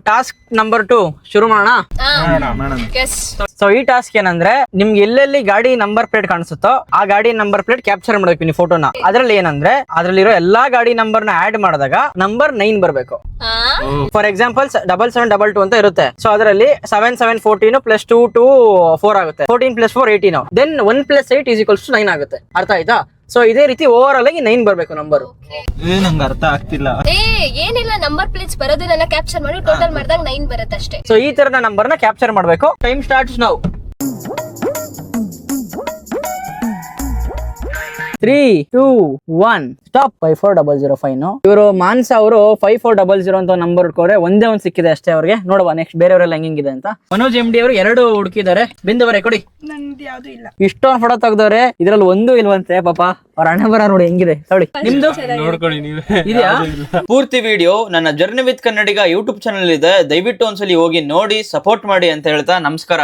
Task number 2 ಶುರು ಮಾಡೋಣ. So ಈ ಟಾಸ್ಕ್ ಏನಂದ್ರೆ ನಿಮ್ಗೆ ಎಲ್ಲೆಲ್ಲಿ ಗಾಡಿ ನಂಬರ್ ಪ್ಲೇಟ್ ಕಾಣಿಸುತ್ತೋ ಆ ಗಾಡಿ ನಂಬರ್ ಪ್ಲೇಟ್ ಕ್ಯಾಪ್ಚರ್ ಮಾಡ್ಬೇಕು ನೀವು ಫೋಟೋನ. ಅದ್ರಲ್ಲಿ ಏನಂದ್ರೆ ಅದ್ರಲ್ಲಿರೋ ಎಲ್ಲಾ ಗಾಡಿ ನಂಬರ್ ನ ಆಡ್ ಮಾಡಿದಾಗ ನಂಬರ್ 9 ಬರ್ಬೇಕು. ಫಾರ್ ಎಕ್ಸಾಂಪಲ್ 7722 ಅಂತ ಇರುತ್ತೆ. ಸೊ ಅದರಲ್ಲಿ 7714 ಪ್ಲಸ್ 2 2 4 ಆಗುತ್ತೆ. 14 plus 4 18. Then 1 plus 8 is equals to 9 ಆಗುತ್ತೆ. ಅರ್ಥ ಆಯ್ತಾ? ಸೊ ಇದೇ ರೀತಿ ಓವರ್ ಆಲ್ ಆಗಿ 9 ಬರ್ಬೇಕು ನಂಬರ್. ನಂಗೆ ಅರ್ಥ ಆಗ್ತಿಲ್ಲ. ಏನಿಲ್ಲ, ನಂಬರ್ ಪ್ಲೇಟ್ಸ್ ಬರೋದನ್ನೆಲ್ಲ ಕ್ಯಾಪ್ಚರ್ ಮಾಡಿ ಟೋಟಲ್ ಮಾಡಿದಾಗ 9 ಬರುತ್ತೆ ಅಷ್ಟೇ. ಸೊ ಈ ತರದ ನಂಬರ್ ನ ಕ್ಯಾಪ್ಚರ್ ಮಾಡ್ಬೇಕು. Time starts now. 3 2 1 ಸ್ಟಾಪ್. 54005. ಇವರು ಮಾನ್ಸ ಅವರು 5400 ಅಂತ ನಂಬರ್ ಹುಡ್ಕೋರೆ. ಒಂದೇ ಒಂದ್ ಸಿಕ್ಕಿದೆ ಅಷ್ಟೇ ಅವ್ರಿಗೆ. ನೋಡುವ ನೆಕ್ಸ್ಟ್ ಬೇರೆಯವರೆಲ್ಲ ಹೆಂಗಿದೆ ಅಂತ. ಮನೋಜ್ MD ಅವರು 2 ಹುಡುಕಿದ್ದಾರೆ. ಬಿಂದುವರೆ ಕೊಡಿ. ಇಷ್ಟೊಂದು ಫೋಟೋ ತೆಗ್ದವ್ರೆ, ಇದ್ರಲ್ಲಿ ಒಂದು ಇಲ್ವಂತೆ ಪಾಪ. ಅವ್ರ ಹಣ ಬರ ನೋಡಿ ಹೆಂಗಿದೆ ನೋಡಿ. ನಿಮ್ದು ನೋಡ್ಕೊಳ್ಳಿ ನೀವೇ. ಇದೆಯಾ? ಪೂರ್ತಿ ವಿಡಿಯೋ ನನ್ನ journey with Kannadiga YouTube channel ಇದೆ. ದಯವಿಟ್ಟು ಒಂದ್ಸಲಿ ಹೋಗಿ ನೋಡಿ ಸಪೋರ್ಟ್ ಮಾಡಿ ಅಂತ ಹೇಳ್ತಾ ನಮಸ್ಕಾರ.